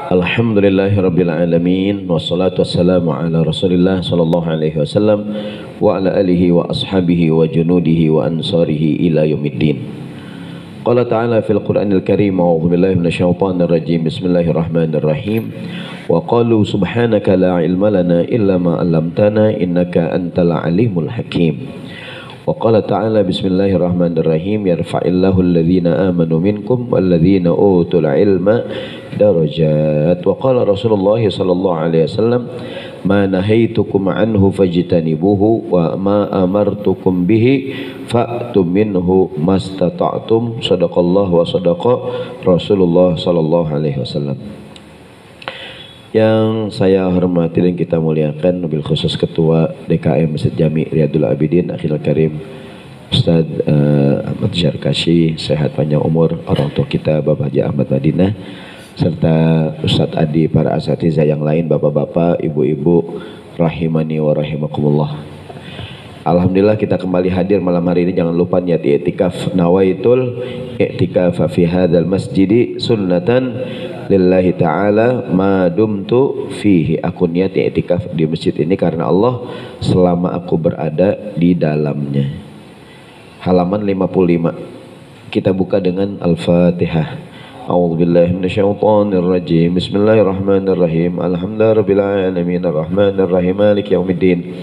Alhamdulillahirabbil alamin wassalatu wassalamu ala Rasulillah sallallahu alaihi wasallam wa ala alihi wa ashabihi wa junudihi wa ansarihi ila yaumiddin. Qala ta'ala fil Qur'anil Karim a'udzu billahi minasyaitonir rajim. Bismillahirrahmanirrahim. Wa qalu subhanaka la ilma lana illa ma 'allamtana innaka antal alimul hakim. Wa qala ta'ala bismillahirrahmanirrahim yarfa'illahu alladhina amanu minkum walladhina utul ilma darajat. Wa qala Rasulullah sallallahu alaihi wasallam ma nahaitukum anhu fajtanibuhu wa ma amartukum bihi fa'tu minhu mastata'tum. Sadaqallahu wa sadaqa Rasulullah sallallahu alaihi wasallam. Yang saya hormati dan kita muliakan, mobil khusus Ketua DKM Masjid Jami Riyadul Abidin Akhil Karim Ustaz Ahmad Syarkashi, sehat panjang umur, orang tua kita Bapak Haji Ahmad Madinah, serta Ustaz Adi, para asatidzah yang lain, bapak-bapak, ibu-ibu, rahimani wa rahimakumullah. Alhamdulillah kita kembali hadir malam hari ini. Jangan lupa niat i'tikaf. Nawaitul i'tikaf fi hadzal masjidi sunnatan lillahi ta'ala ma dumtu fihi. Aku niat i'tikaf di masjid ini karena Allah selama aku berada di dalamnya. Halaman 55. Kita buka dengan Al-Fatihah. A'udzubillahi minasyaitonir rajim. Bismillahirrahmanirrahim. Alhamdulillahirabbil alamin arrahmanir rahim maliki yaumiddin.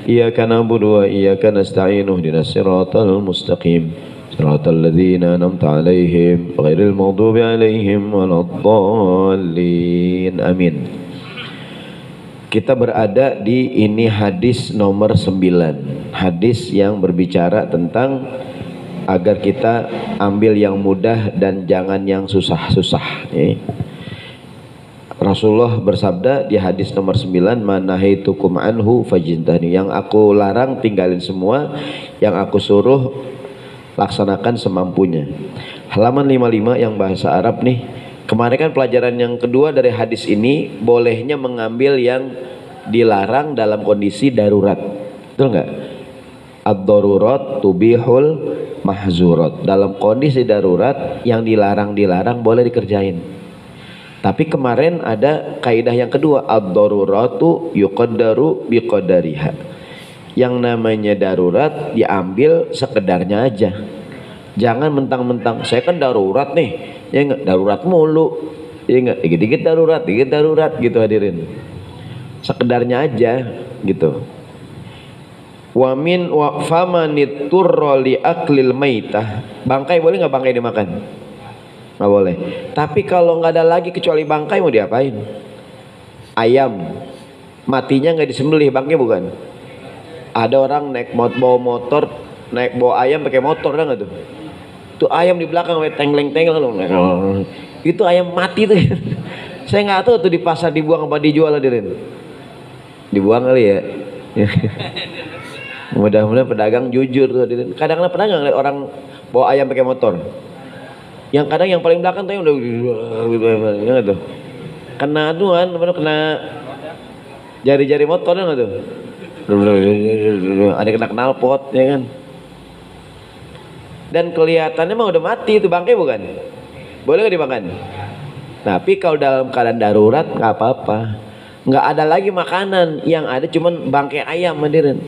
Iyyaka na'budu wa iyyaka nasta'in ihdinas siratal mustaqim siratal ladzina an'amta 'alaihim ghairil maghdubi 'alaihim waladdallin. Amin. Kita berada di ini hadis nomor 9. Hadis yang berbicara tentang agar kita ambil yang mudah dan jangan yang susah-susah. Rasulullah bersabda di hadis nomor 9, manahaitukum anhu fajintani. Yang aku larang tinggalin semua, yang aku suruh laksanakan semampunya. Halaman 55 yang bahasa Arab nih. Kemarin kan pelajaran yang kedua dari hadis ini, bolehnya mengambil yang dilarang dalam kondisi darurat. Betul nggak? Ad-darurat tubihul mahzurat. Dalam kondisi darurat yang dilarang boleh dikerjain. Tapi kemarin ada kaidah yang kedua, ad-daruratu yuqaddaru biqadariha. Yang namanya darurat diambil sekedarnya aja. Jangan mentang-mentang saya kan darurat nih, ya enggak, darurat mulu. Ya enggak, dikit-dikit darurat gitu hadirin. Sekedarnya aja gitu. Wa min wa famanit turra li aklil maitah. Bangkai boleh enggak bangkai dimakan? Nggak boleh. Tapi kalau nggak ada lagi kecuali bangkai, mau diapain? Ayam matinya nggak disembelih, bangkai bukan? Ada orang bawa motor, bawa ayam pakai motor, dah nggak tuh? Tuh ayam di belakang tengleng-tengleng loh. Itu ayam mati tuh. Saya nggak tahu tuh di pasar dibuang apa dijual, hadirin. Dibuang kali ya. Mudah-mudahan pedagang jujur tuh, hadirin. Kadang-kadang pedagang lihat orang bawa ayam pakai motor. Yang kadang yang paling belakang tuh udah gitu, kena tuan, kena jari-jari motor nggak tuh, ada kena knalpot ya kan, dan kelihatannya mah udah mati itu bangkai bukan, boleh nggak dimakan? Tapi kalau dalam keadaan darurat nggak apa-apa, nggak ada lagi makanan, yang ada cuman bangkai ayam, hadirin,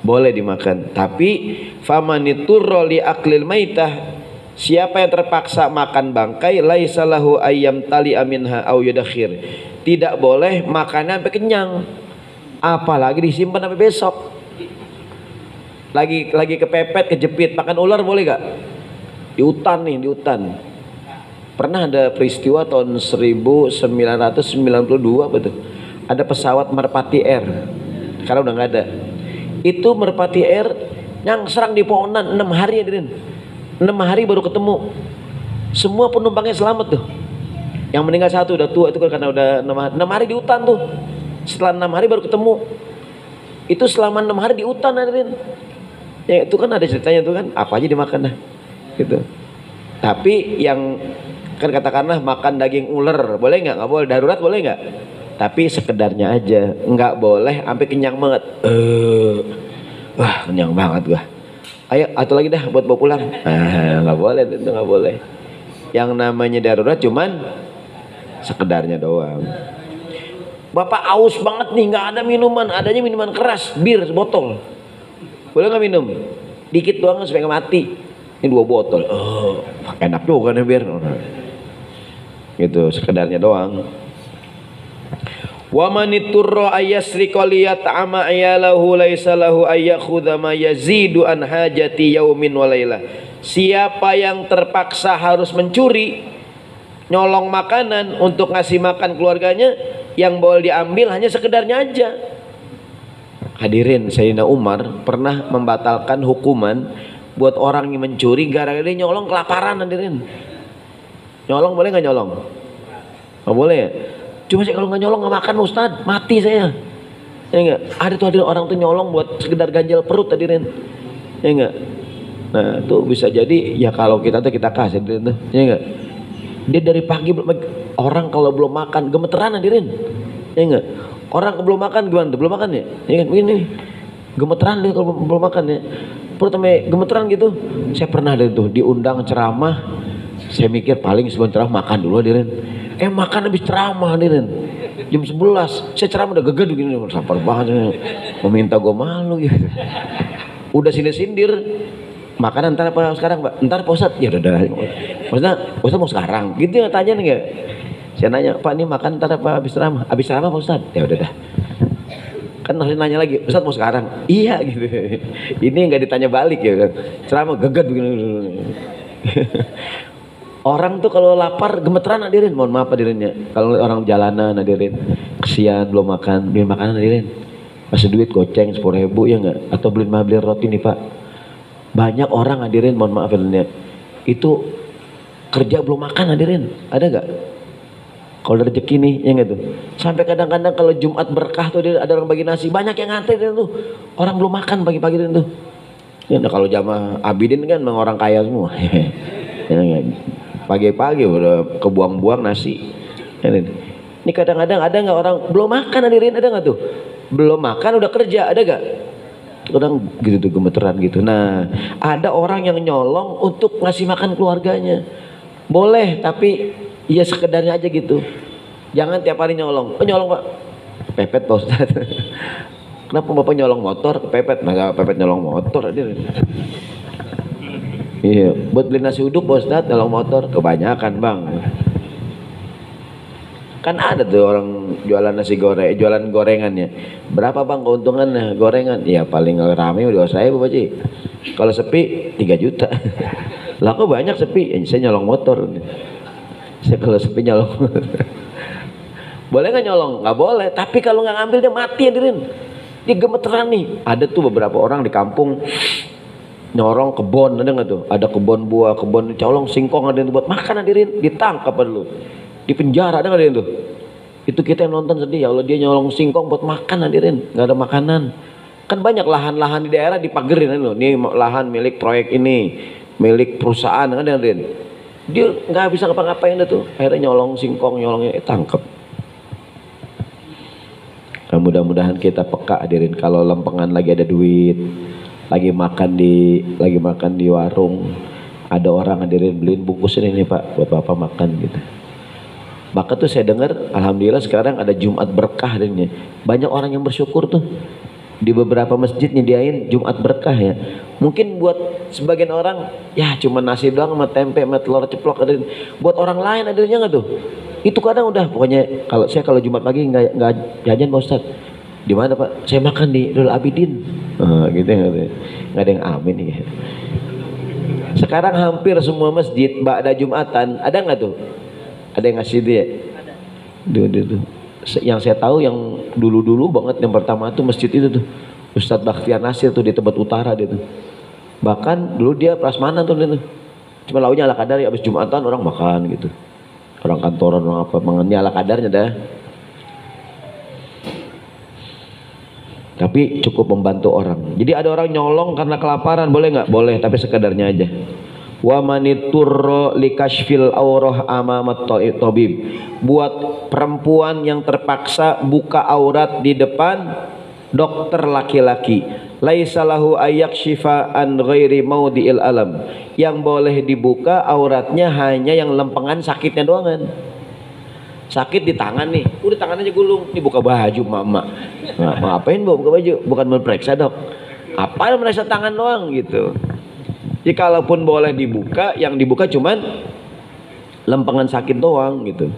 boleh dimakan. Tapi famaniturro li aklil maitah, siapa yang terpaksa makan bangkai, laisa lahu ayyam tali aminha au yudakhir. Tidak boleh makannya sampai kenyang. Apalagi disimpan sampai besok. Lagi kepepet, kejepit, makan ular boleh gak? Di hutan nih, di hutan. Pernah ada peristiwa tahun 1992 betul. Ada pesawat Merpati Air. Sekarang udah nggak ada. Itu Merpati Air yang serang di pohonan 6 hari, hadirin. 6 hari baru ketemu. Semua penumpangnya selamat tuh. Yang meninggal satu udah tua, itu kan karena udah 6 hari di hutan tuh. Setelah 6 hari baru ketemu. Itu selama 6 hari di hutan, hadirin. Ya itu kan ada ceritanya tuh kan, apa aja dimakan dah. Gitu. Tapi yang kan katakanlah makan daging ular, boleh nggak? Nggak boleh. Darurat boleh nggak? Tapi sekedarnya aja. Nggak boleh sampai kenyang banget. Wah, kenyang banget gua. Ayo, atau lagi dah buat bawa pulang. Nggak boleh, itu nggak boleh. Yang namanya darurat cuman sekedarnya doang. Bapak aus banget nih, nggak ada minuman, adanya minuman keras, bir sebotol. Boleh nggak minum? Dikit doang supaya nggak mati. Ini 2 botol. Oh, enak juga nih bir. Gitu, sekedarnya doang. Wa maniturra ayasriqa liyat'ama ayalahu laisa lahu ayakhudha ma yazidu an hajati yaumin wa lailah. Siapa yang terpaksa harus mencuri, nyolong makanan untuk ngasih makan keluarganya, yang boleh diambil hanya sekedarnya aja. Hadirin, Sayyidina Umar pernah membatalkan hukuman buat orang yang mencuri gara-gara dia nyolong kelaparan. Hadirin, nyolong boleh nggak nyolong? Nggak boleh ya? Cuma sih kalau nggak nyolong nggak makan Ustaz, mati saya. Ya enggak? Ada tuh hadirin orang tuh nyolong buat sekedar ganjal perut hadirin. Ya enggak? Nah tuh bisa jadi ya kalau kita tuh kita kasih hadirin tuh. Ya enggak? Dia dari pagi orang kalau belum makan gemeteran hadirin. Ya enggak? Orang belum makan gimana tuh? Belum makan ya? Ya kan? Begini gemeteran dia kalau belum makan ya. Perut sampai gemeteran gitu. Saya pernah ada tuh diundang ceramah. Saya mikir paling sebelum ceramah makan dulu hadirin. Makan habis ceramah hadirin. Jam 11 saya ceramah udah geged begini, sabar banget meminta gue malu gitu. Udah sindir makanan ntar apa sekarang Pak? Ntar Pak Ustadz. Ya udah Ustadz mau sekarang gitu ya, tanya nih gak? Saya nanya Pak ini makan ntar apa habis ceramah? Habis ceramah Pak Ustadz. Ya udah dah. Kan harus nanya lagi Ustadz mau sekarang? Iya gitu. Ini nggak ditanya balik ya kan? Ceramah geged begini. Orang tuh kalau lapar gemeteran hadirin, mohon maaf hadirinnya. Kalau orang jalanan hadirin, kesian belum makan, beli makanan hadirin. Kasih duit goceng 10.000 ya enggak? Atau beli roti nih Pak. Banyak orang hadirin, mohon maaf hadirinnya. Itu kerja belum makan hadirin, ada enggak? Kalau rezeki nih, ya enggak tuh. Sampai kadang-kadang kalau Jumat berkah tuh ada orang bagi nasi, banyak yang ngantri tuh. Orang belum makan pagi-pagi tuh. Ya, nah, kalau jamaah Abidin kan memang orang kaya semua. Ya, pagi-pagi udah kebuang-buang nasi. Ini kadang-kadang ada nggak orang belum makan hadirin, ada nggak tuh? Belum makan udah kerja, ada nggak? Kadang gitu tuh gemeteran gitu. Nah, ada orang yang nyolong untuk ngasih makan keluarganya. Boleh, tapi ya sekedarnya aja gitu. Jangan tiap hari nyolong. Oh nyolong Pak, pepet Pak Ustaz. Kenapa Bapak nyolong motor? Pepet, nah pepet nyolong motor hadirin. Iya, buat beli nasi uduk Pak Ustadz nyolong motor kebanyakan Bang. Kan ada tuh orang jualan nasi goreng, jualan gorengannya. Berapa Bang keuntungannya gorengan? Ya paling rame 2.000 Pak Ji. Kalau sepi 3 juta. Lah kok banyak sepi? Ya, saya nyolong motor. Saya kalau sepi nyolong. Boleh nggak nyolong? Nggak boleh. Tapi kalau nggak ngambil dia mati hadirin. Dia gemeteran nih. Ada tuh beberapa orang di kampung nyorong kebon, ada nggak tuh? Ada kebon buah, kebon colong, singkong ada yang buat makan hadirin, ditangkap dulu, di penjara ada nggak tuh? Itu kita yang nonton sedih, ya Allah dia nyolong singkong buat makan hadirin, nggak ada makanan. Kan banyak lahan-lahan di daerah dipagerin loh, ini lahan milik proyek ini, milik perusahaan kan hadirin. Dia nggak bisa ngapa-ngapain tuh, akhirnya nyolong singkong, nyolongnya tangkap. Nah, mudah-mudahan kita peka hadirin, kalau lempengan lagi ada duit. Lagi makan di warung, ada orang hadirin beliin bungkus ini Pak buat Bapak makan gitu. Maka tuh saya dengar alhamdulillah sekarang ada Jumat berkah hadirinnya. Banyak orang yang bersyukur tuh. Di beberapa masjid nyediain Jumat berkah ya. Mungkin buat sebagian orang ya cuma nasi doang sama tempe sama telur ceplok hadirin. Buat orang lain hadirinnya enggak tuh? Itu kadang udah pokoknya kalau Jumat pagi enggak jajan Pak Ustaz. Di mana Pak? Saya makan di Nurul Abidin. Gitu nggak ada yang amin nih. Sekarang hampir semua masjid ba'da Jumatan ada nggak tuh? Ada yang ngasih dia? Ada. Yang saya tahu yang dulu banget yang pertama tuh masjid itu tuh Ustadz Bakhtiar Nasir tuh di Tebet Utara dia tuh. Bahkan dulu dia prasmanan tuh dia tuh. Cuma launya ala kadar ya, habis Jumatan orang makan gitu. Orang kantoran orang apa mengenai ala kadarnya dah. Tapi cukup membantu orang. Jadi ada orang nyolong karena kelaparan, boleh nggak? Boleh, tapi sekedarnya aja. Wa maniturro likashfil aurah amamat tabib. Buat perempuan yang terpaksa buka aurat di depan dokter laki-laki. Laisa lahu ayakshifa an ghairi maudhi'il alam. Yang boleh dibuka auratnya hanya yang lempengan sakitnya doangan. sakit di tangan nih, udah tangannya gulung, ini buka baju mama. Nah, ngapain bu buka baju? Bukan memeriksa dok. Apa yang meriksa tangan doang gitu. Jadi kalaupun boleh dibuka, yang dibuka cuman lempengan sakit doang gitu.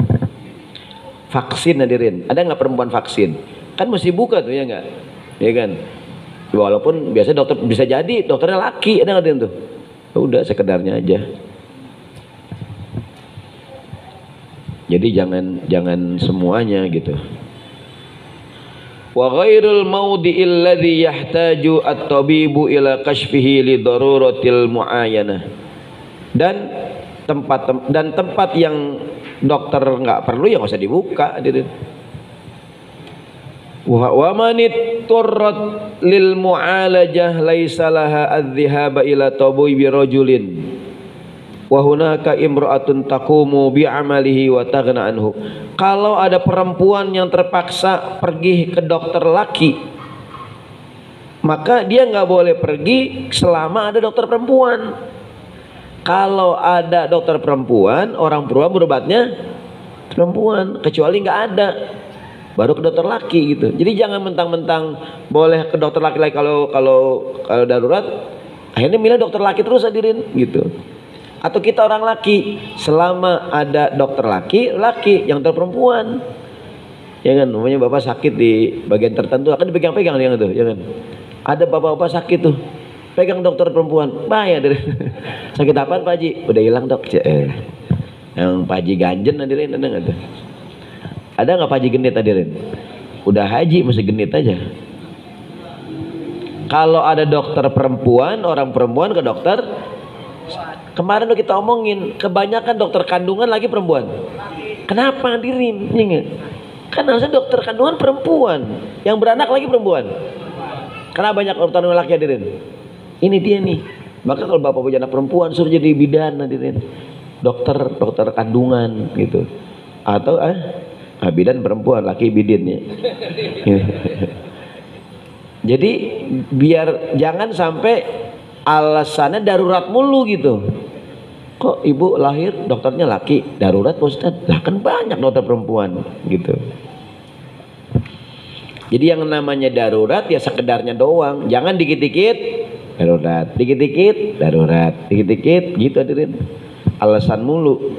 Vaksin hadirin, ada nggak perempuan vaksin? Kan mesti buka tuh ya nggak? Ya kan? Walaupun biasanya dokter bisa jadi dokternya laki, ada nggak tuh? Udah sekedarnya aja. Jadi jangan semuanya gitu. Wa ghairul maudhi'il ladzi yahtaju at-tabibu ila kashfihi li daruratil muayyanah. Dan tempat yang dokter nggak perlu ya nggak usah dibuka. Wa manit turrat lil mu'alajah laisa laha adh-dhihaba ila tabibi rajulin wa hunaka imra'atun taqumu bi amalihi wa taghna anhu. Kalau ada perempuan yang terpaksa pergi ke dokter laki, maka dia nggak boleh pergi selama ada dokter perempuan. Kalau ada dokter perempuan, orang perempuan berobatnya perempuan, kecuali nggak ada baru ke dokter laki gitu. Jadi jangan mentang-mentang boleh ke dokter laki-laki kalau darurat, akhirnya milih dokter laki terus hadirin gitu. Atau kita orang laki, selama ada dokter laki yang dokter perempuan. Ya kan, namanya bapak sakit di bagian tertentu akan dipegang-pegang yang itu, ya kan. Ada bapak-bapak sakit tuh, pegang dokter perempuan, bahaya dari sakit apaan Pak Haji? Udah hilang dok. Yang Pak Haji ganjen hadirin ada nggak tuh? Ada nggak Pak Haji genit hadirin? Udah haji masih genit aja. Kalau ada dokter perempuan, orang perempuan ke dokter. Kemarin udah kita omongin, kebanyakan dokter kandungan lagi perempuan. Kenapa hadirin? Kan harusnya dokter kandungan perempuan, yang beranak lagi perempuan. Karena banyak dokter kandungan laki hadirin. Ini dia nih. Maka kalau bapak punya anak perempuan suruh jadi bidan hadirin. Dokter kandungan gitu. Atau bidan perempuan, laki bidin ya. Jadi biar jangan sampai alasannya darurat mulu gitu. Kok ibu lahir dokternya laki, darurat Pak Ustaz? Lah kan banyak dokter perempuan gitu. Jadi yang namanya darurat ya sekedarnya doang. Jangan dikit-dikit darurat, dikit-dikit darurat, dikit-dikit gitu hadirin. Alasan mulu.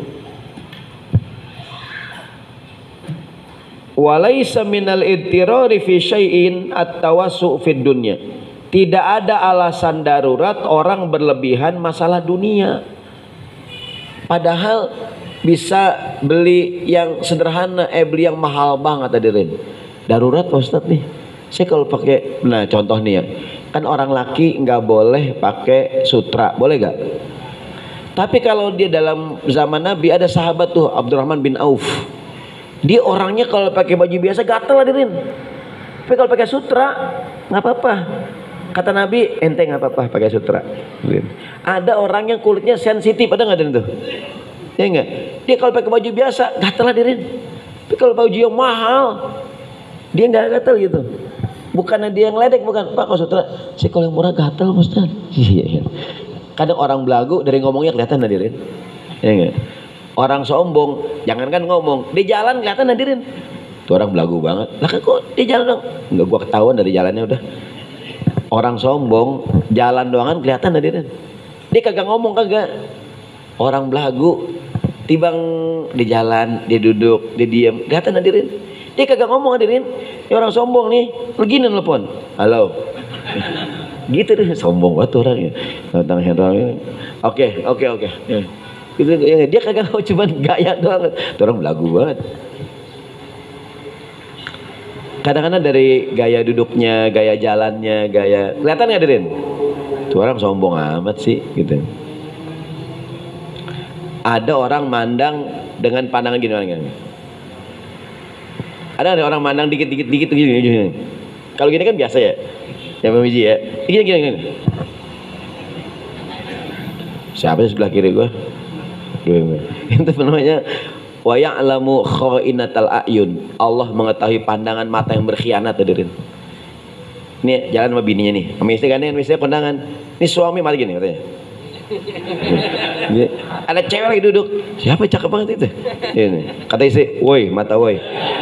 Walaisa minal idtirari fi syai'in at-tawassu' fid dunya. Tidak ada alasan darurat orang berlebihan masalah dunia. Padahal bisa beli yang sederhana, beli yang mahal banget hadirin. Darurat Pak Ustadz nih. Saya kalau pakai, nah contoh nih ya. Kan orang laki nggak boleh pakai sutra, boleh gak? Tapi kalau dia dalam zaman Nabi ada sahabat tuh Abdurrahman bin Auf. Dia orangnya kalau pakai baju biasa gatel hadirin. Tapi kalau pakai sutra nggak apa-apa. Kata Nabi, ente nggak apa-apa pakai sutra. Ada orang yang kulitnya sensitif, ada nggak tuh? Ya nggak? Dia kalau pakai baju biasa gatel hadirin. Tapi kalau baju yang mahal, dia nggak gatel gitu. Bukannya dia yang ledek, bukan. Pak kalau sutra, sih kalau yang murah gatel Ustaz. Iya. Kadang orang belagu dari ngomongnya kelihatan hadirin. Ya nggak? Orang sombong, jangankan ngomong, di jalan kelihatan hadirin. Tuh orang belagu banget. Lah kok di jalan dong? Enggak, gua ketahuan dari jalannya udah. Orang sombong, jalan doangan kelihatan hadirin. Dia kagak ngomong kagak. Orang belagu, tibang di jalan, dia duduk, dia diam, kelihatan hadirin. Dia kagak ngomong hadirin. Ini orang sombong nih, lagi nelpon. Halo. Gitu deh, sombong banget orangnya. Tentang Henry. Oke. Ya. Dia kagak mau, cuman gaya doang. Itu orang belagu banget. Kadang-kadang dari gaya duduknya, gaya jalannya, gaya kelihatan nggak hadirin? Itu orang sombong amat sih gitu. Ada orang mandang dengan pandangan gini. Ada orang mandang dikit gini. Kalau gini kan biasa ya. Ya Mimiji ya. Gini. Siapa sih sebelah kiri gua? Itu namanya wa ya'lamu kha'inatal a'yun. Allah mengetahui pandangan mata yang berkhianat hadirin. Ini jalan sama bininya nih. Sama istri kan ini, istrinya kondangan. Ini suami mati gini katanya. Ada cewek lagi duduk, siapa cakep banget itu? Ini kata istri, woi mata woi,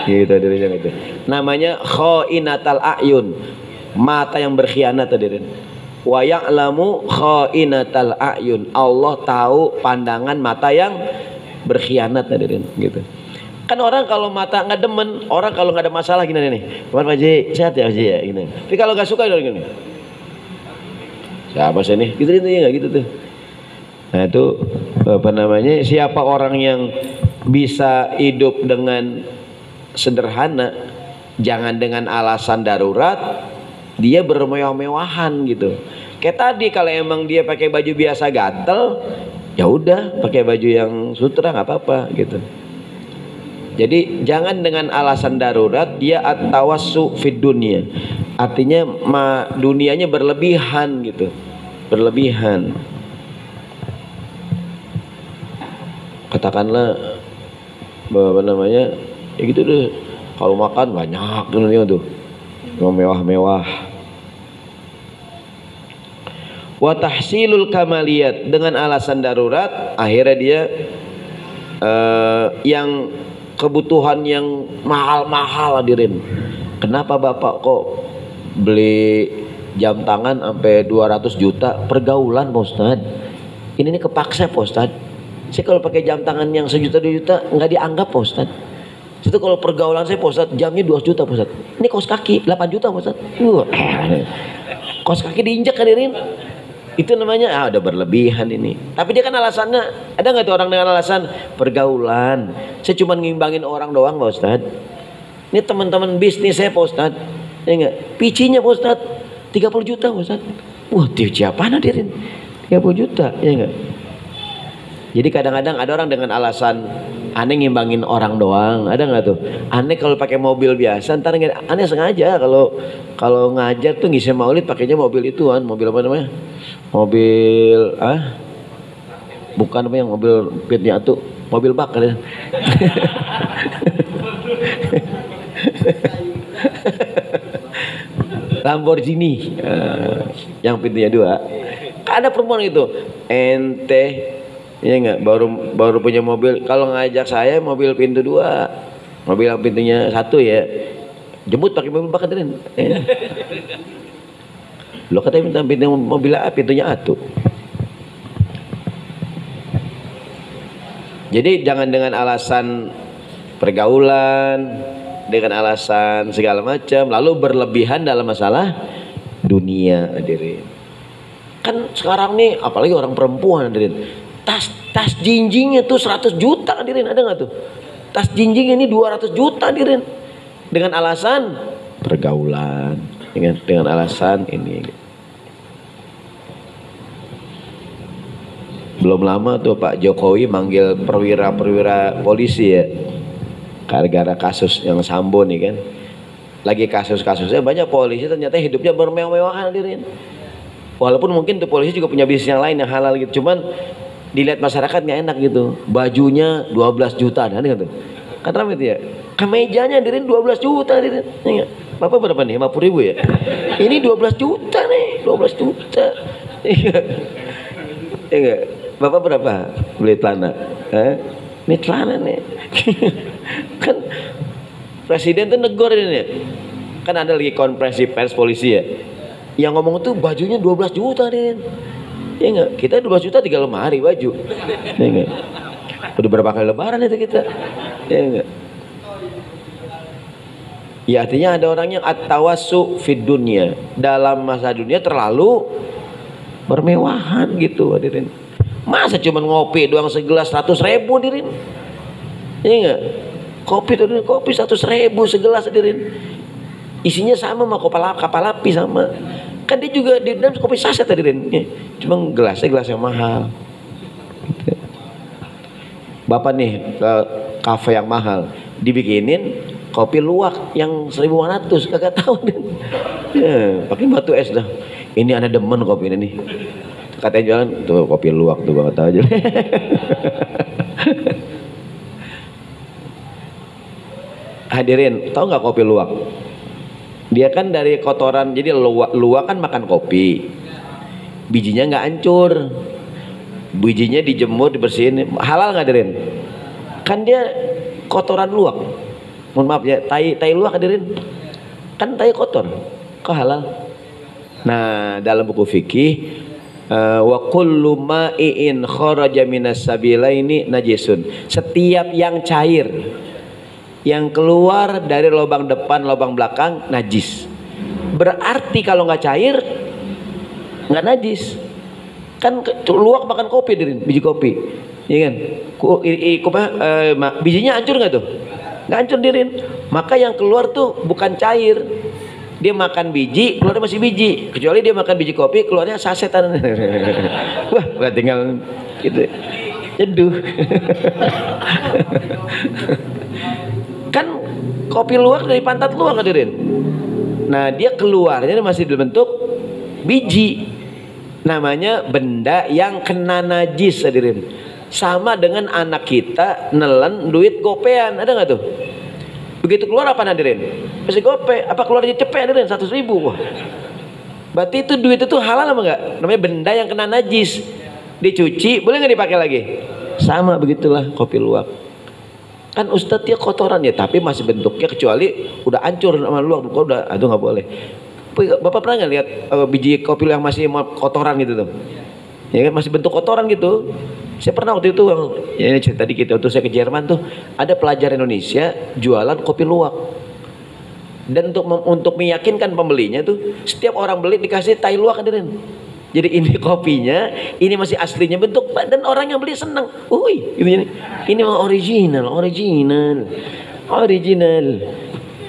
gitu hadirin itu. Namanya khainatal ayun, mata yang berkhianat hadirin. Wa ya'lamu khainatal ayun, Allah tahu pandangan mata yang berkhianat hadirin, gitu. Kan orang kalau mata nggak demen, orang kalau nggak ada masalah gini nih, Pak Haji sehat ya Haji ya, gini. Tapi kalau nggak suka orang gini, siapa sih nih? Gitu ya nggak gitu tuh. Nah itu apa namanya, siapa orang yang bisa hidup dengan sederhana, jangan dengan alasan darurat dia bermewah-mewahan gitu. Kayak tadi kalau emang dia pakai baju biasa gatel, ya udah pakai baju yang sutra nggak apa-apa gitu. Jadi jangan dengan alasan darurat dia at-tawassu fid dunya, artinya dunianya berlebihan gitu, berlebihan. Katakanlah apa namanya, ya gitu deh, kalau makan banyak tuh mewah-mewah. Wa tahsilul kamaliyat, dengan alasan darurat akhirnya dia yang kebutuhan yang mahal-mahal hadirin. Kenapa Bapak kok beli jam tangan sampai 200 juta pergaulan Pak Ustad? Ini kepaksa Pak Ustad. Saya kalau pakai jam tangan yang sejuta 2 juta nggak dianggap Pak Ustad. Itu kalau pergaulan saya Pak Ustad, jamnya 2 juta Pak Ustad. Ini kaos kaki 8 juta Pak Ustad. Kaos kaki diinjak hadirin. Itu namanya udah berlebihan ini. Tapi dia kan alasannya, ada nggak tuh orang dengan alasan pergaulan? Saya cuma ngimbangin orang doang Pak Ustad. Ini teman-teman bisnis saya Pak Ustad. Ya enggak? Picinya Pak Ustad 30 juta Pak Ustad. Wah, pici apaan hadirin? 30 juta, ya enggak? Jadi kadang-kadang ada orang dengan alasan aneh ngimbangin orang doang, ada nggak tuh? Aneh kalau pakai mobil biasa, ntar aneh sengaja kalau ngajar tuh ngisi maulid pakainya mobil ituan, mobil apa namanya? Mobil bukan apa yang mobil pitnya tuh, mobil bak kan ya? Lamborghini, yang pintunya 2. Ada perempuan itu, ente. Iya enggak, baru punya mobil. Kalau ngajak saya mobil pintu 2, mobil yang pintunya 1 ya, jemput pakai mobil bak hadirin. Lo katanya minta mobil pintunya 1. Jadi jangan dengan alasan pergaulan, dengan alasan segala macam lalu berlebihan dalam masalah dunia hadirin. Kan sekarang nih apalagi orang perempuan hadirin, tas jinjingnya tuh 100 juta hadirin, ada nggak tuh? Tas jinjing ini 200 juta hadirin, dengan alasan pergaulan, dengan alasan ini. Belum lama tuh Pak Jokowi manggil perwira polisi ya, gara-gara kasus yang Sambo nih kan. Lagi kasusnya banyak polisi ternyata hidupnya bermewah-mewahan hadirin. Walaupun mungkin tuh polisi juga punya bisnis yang lain yang halal gitu, cuman dilihat masyarakat nggak enak gitu. Bajunya 12 juta ada gitu. Kan ramai itu ya. Kemejanya hadirin 12 juta hadirin. Ya, Bapak berapa nih? 50 ribu ya? Ini 12 juta nih, 12 juta. Iya. Enggak. Bapak berapa beli celana? Ini celana nih. Kan presiden tuh negor ini ya. Kan ada lagi konferensi pers polisi ya. Yang ngomong tuh bajunya 12 juta hadirin. Ya enggak, kita 12 juta 3 lemari baju. Ya enggak. Udah berapa kali lebaran itu kita. Ya enggak. Ya artinya ada orang yang at-tawassu fid dunya, dalam masa dunia terlalu bermewahan gitu hadirin. Masa cuma ngopi doang segelas 100 ribu hadirin. Ya enggak. Kopi 100 ribu segelas hadirin. Isinya sama sama kapal api sama. Kan dia juga di dalam kopi saset hadirin. Cuma gelas yang mahal. Bapak nih ke kafe yang mahal, dibikinin kopi luwak yang 1.500, kagak tahu deh. Ya, pakai batu es dah. Ini ada demen kopi ini nih. Katanya jualan tuh kopi luwak tuh banget aja. Hadirin, tahu nggak kopi luwak? Dia kan dari kotoran, jadi luwak kan makan kopi, bijinya nggak hancur. bijinya dijemur, dibersihin, halal nggak hadirin? Kan dia kotoran luwak, mohon maaf ya, tai luwak hadirin, kan tai kotor, kok halal? Nah, dalam buku fikih, wa kullu ma'iin kharaja minas sabilaini najisun, setiap yang cair yang keluar dari lubang depan lubang belakang najis. Berarti kalau nggak cair nggak najis. Kan luwak makan kopi, Dirin, biji kopi, ya kan? Bijinya hancur nggak tuh? Nggak hancur, Dirin. Maka yang keluar tuh bukan cair. Dia makan biji, keluarnya masih biji. Kecuali dia makan biji kopi, keluarnya sasetan. Wah, udah tinggal gitu, jeduh. Kan kopi luwak dari pantat luwak, Dirin. Nah, dia keluarnya masih berbentuk biji. Namanya benda yang kena najis, hadirin. Sama dengan anak kita nelen duit gopean, ada nggak tuh? Begitu keluar apa, hadirin? Masih gope, apa keluarnya cepet, hadirin? 100.000. Wah. Berarti itu duit itu halal apa enggak? Namanya benda yang kena najis. Dicuci, boleh nggak dipakai lagi? Sama begitulah kopi luwak. Kan Ustadz dia kotoran ya, tapi masih bentuknya, kecuali udah hancur sama luwak, udah, aduh nggak boleh. Bapak pernah nggak lihat biji kopi yang masih kotoran gitu tuh? Ya kan, masih bentuk kotoran gitu. Saya pernah waktu itu, ya ini cerita dikit, waktu saya ke Jerman tuh ada pelajar Indonesia jualan kopi luwak. Dan untuk meyakinkan pembelinya tuh, setiap orang beli dikasih tai luwak, hadirin. Jadi ini kopinya, ini masih aslinya bentuk, dan orang yang beli seneng. Wih, ini original.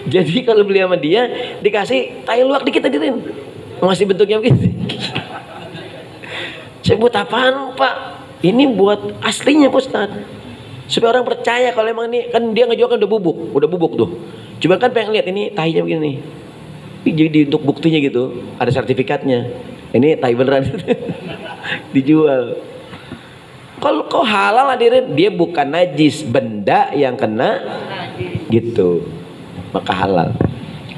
Jadi kalau beli sama dia dikasih tai luwak dikit, hadirin, masih bentuknya begitu. Saya buat apaan, Pak? Ini buat aslinya, Pak Ustadz, supaya orang percaya kalau emang ini, kan dia ngejual kan udah bubuk tuh. Coba kan pengen lihat ini tainya begini. Jadi untuk buktinya gitu, ada sertifikatnya. Ini tai beneran. Dijual. Kalau kau halal, hadirin, dia bukan najis, benda yang kena gitu, maka halal.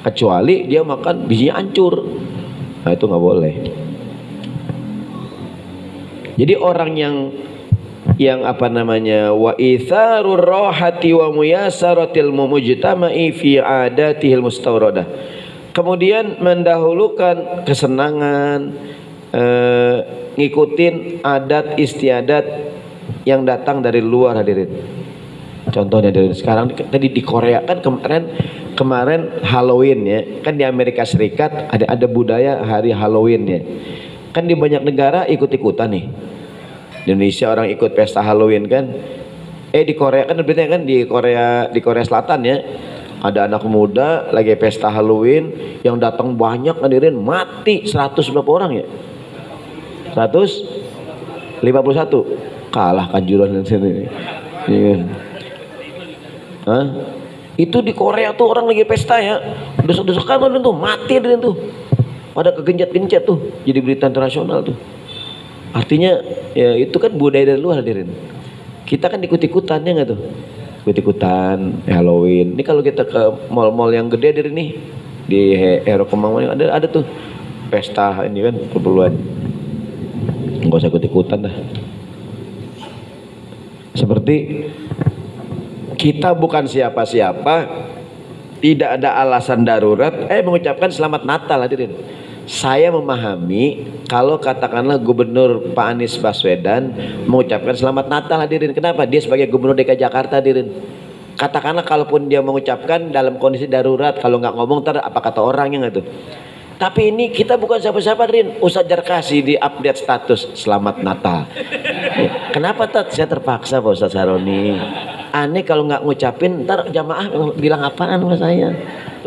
Kecuali dia makan bijinya hancur, nah itu nggak boleh. Jadi orang yang apa namanya, wa itharur rohati wa muyasaratil mujtama'i fi adatihil mustawradah, kemudian mendahulukan kesenangan, ngikutin adat istiadat yang datang dari luar, hadirin. Contohnya dari sekarang tadi di Korea kan kemarin Halloween ya, kan di Amerika Serikat ada budaya hari Halloween ya. Kan di banyak negara ikut-ikutan nih. Di Indonesia orang ikut pesta Halloween kan. Di Korea kan berbeda kan, di Korea Selatan ya. Ada anak muda lagi pesta Halloween yang datang banyak, hadirin, mati 100 berapa orang ya? 151. Kalah Kanjuruhan di sini. Iya. Hah? Itu di Korea tuh orang lagi pesta ya, desek-desekan tuh, mati hadirin tuh. Pada kegencet-gencet tuh, jadi berita internasional tuh. Artinya ya itu kan budaya dari luar, hadirin. Kita kan ikut-ikutannya nggak tuh? Ikut-ikutan Halloween. Ini kalau kita ke mall-mall yang gede dari nih, di Hero Kemang ada tuh pesta ini kan, perpuluhan. Nggak usah ikut-ikutan dah. Seperti kita bukan siapa-siapa, tidak ada alasan darurat mengucapkan selamat Natal, hadirin. Saya memahami kalau katakanlah Gubernur Pak Anies Baswedan mengucapkan selamat Natal, hadirin. Kenapa? Dia sebagai Gubernur DKI Jakarta, hadirin. Katakanlah kalaupun dia mengucapkan dalam kondisi darurat, kalau nggak ngomong ntar apa kata orangnya nggak tuh. Tapi ini kita bukan siapa-siapa, hadirin. Ustadz Jarkasi di update status selamat Natal. Kenapa Tat? Saya terpaksa Pak Ustadz Saroni. Aneh kalau nggak ngucapin, ntar jamaah bilang apaan sama saya.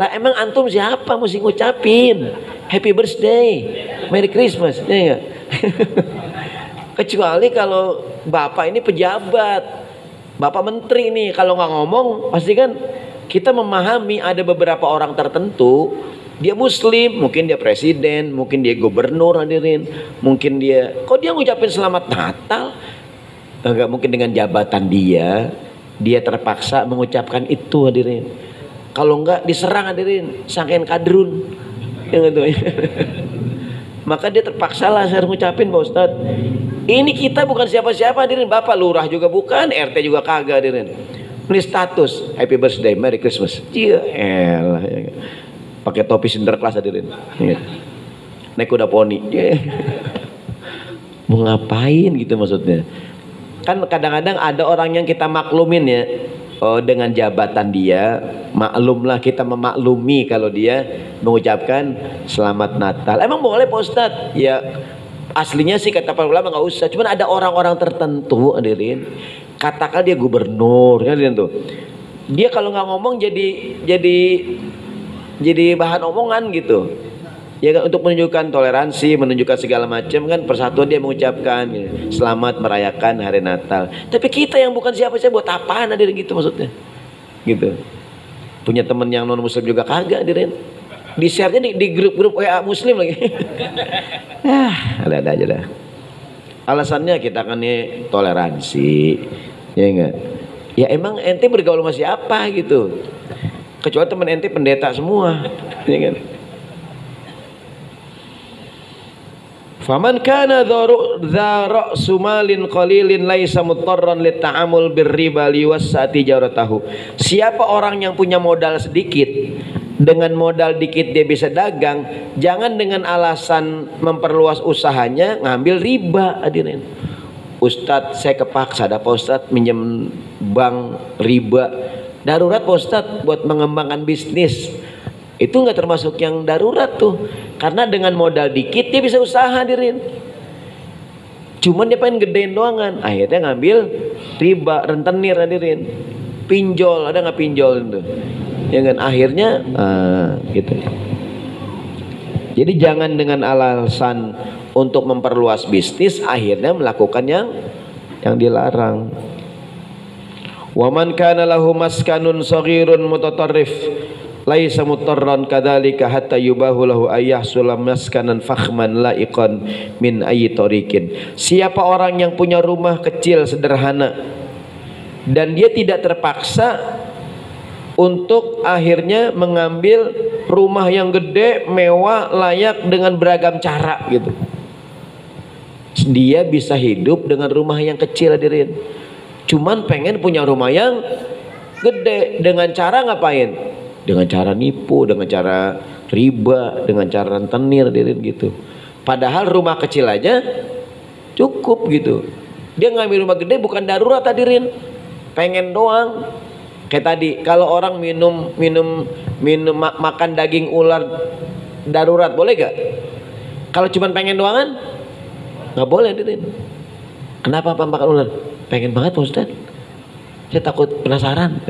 Lah emang antum siapa mesti ngucapin Happy Birthday, Merry Christmas, ya enggak? Kecuali kalau bapak ini pejabat, bapak menteri nih, kalau nggak ngomong pasti kan kita memahami ada beberapa orang tertentu, dia muslim, mungkin dia presiden, mungkin dia gubernur, hadirin, mungkin dia, kok dia ngucapin selamat Natal? Enggak mungkin dengan jabatan dia terpaksa mengucapkan itu, hadirin. Kalau enggak diserang, hadirin, sangkain kadrun. Yang itu. Maka dia terpaksa lah saya ngucapin Pak Ustadz, ini kita bukan siapa-siapa hadirin, Bapak Lurah juga bukan, RT juga kagak hadirin. Ini status Happy Birthday, Merry Christmas. Iya elah ya. Pakai topi Sinterklas hadirin. Naik kuda poni. Mau ngapain gitu maksudnya. Kan kadang-kadang ada orang yang kita maklumin ya, dengan jabatan dia, maklumlah kita memaklumi kalau dia mengucapkan selamat Natal. Emang boleh Pak Ustadz? Ya aslinya sih kata para ulama nggak usah. Cuman ada orang-orang tertentu hadirin, katakan dia gubernur ya hadirin tuh. Dia kalau nggak ngomong jadi bahan omongan gitu. Ya kan, untuk menunjukkan toleransi, menunjukkan segala macam kan persatuan dia mengucapkan gitu, selamat merayakan hari Natal. Tapi kita yang bukan siapa-siapa buat apaan hadirin gitu maksudnya. Gitu. Punya teman yang non muslim juga kagak hadirin. Di share-nya di grup-grup WA muslim lagi. Ada aja dah. Alasannya kita kan nih toleransi. Ya enggak? Ya emang ente bergaul sama siapa gitu. Kecuali teman ente pendeta semua. Ya kan? Faman kana dza ra'su malin qalilin laisa mutarran lit'amul birriba liwassati jaratahu. Siapa orang yang punya modal sedikit, dengan modal dikit dia bisa dagang, jangan dengan alasan memperluas usahanya ngambil riba hadirin. Ustadz saya kepaksa ada Pak Ustadz minjem bank riba. Darurat Pak Ustadz buat mengembangkan bisnis. Itu nggak termasuk yang darurat tuh, karena dengan modal dikit dia bisa usaha hadirin. Cuman dia pengen gedein doangan, akhirnya ngambil riba, rentenir hadirin, pinjol, ada nggak pinjol itu? Ya kan akhirnya gitu. Jadi jangan dengan alasan untuk memperluas bisnis akhirnya melakukan yang dilarang. Wa man kana lahu maskanun shaghirun mutatarrif laisa mutarran kadzalika hatta yubahu lahu ayyahsula maskanan fakhman laiqan min ayyi tariqin. Siapa orang yang punya rumah kecil sederhana dan dia tidak terpaksa untuk akhirnya mengambil rumah yang gede, mewah, layak dengan beragam cara gitu. Dia bisa hidup dengan rumah yang kecil hadirin. Cuman pengen punya rumah yang gede, dengan cara ngapain? Dengan cara nipu, dengan cara riba, dengan cara rentenir hadirin gitu. Padahal rumah kecil aja cukup gitu. Dia ngambil rumah gede bukan darurat hadirin, pengen doang. Kayak tadi kalau orang minum makan daging ular darurat boleh gak? Kalau cuma pengen doangan nggak boleh hadirin. Kenapa Pak makan ular? Pengen banget Pak Ustadz. Saya takut penasaran.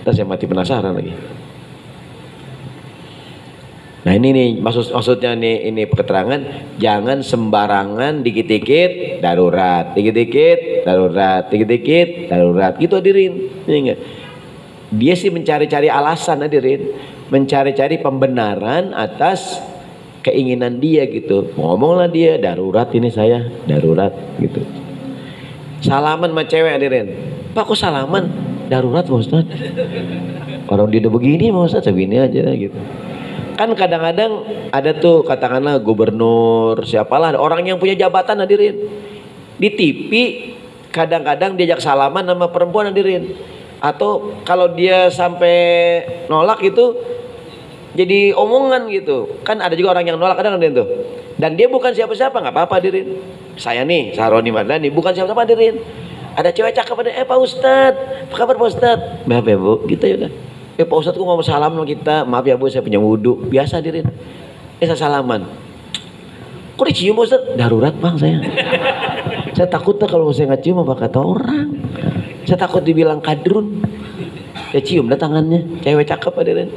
Saya mati penasaran lagi. Nah ini nih maksudnya nih, ini keterangan jangan sembarangan dikit-dikit darurat, dikit-dikit darurat, dikit-dikit darurat gitu hadirin. Dia sih mencari-cari alasan hadirin, mencari-cari pembenaran atas keinginan dia gitu. Ngomonglah dia darurat, ini saya darurat gitu. Salaman sama cewek hadirin, Pak kok salaman? Darurat Pak Ustadz. Orang dia udah begini Pak Ustadz, segini aja gitu. Kan kadang-kadang ada tuh katakanlah gubernur, siapalah orang yang punya jabatan hadirin. Di TV kadang-kadang diajak salaman sama perempuan hadirin. Atau kalau dia sampai nolak itu jadi omongan gitu. Kan ada juga orang yang nolak kadang-kadang tuh. Dan dia bukan siapa-siapa, nggak apa-apa hadirin. Saya nih Saroni Mardani bukan siapa-siapa hadirin. Ada cewek cakep ada, Pak Ustadz, apa kabar Pak Ustadz? Maaf ya Bu, gitu ya kan. Pak Ustadz kok mau salam sama kita, maaf ya Bu saya punya wudhu, biasa hadirin. Saya salaman. Kok dicium Pak Ustadz? Darurat Bang saya. Saya takut tuh kalau saya nggak cium apa kata orang. Saya takut dibilang kadrun. Ya cium dah tangannya, cewek cakep hadirin.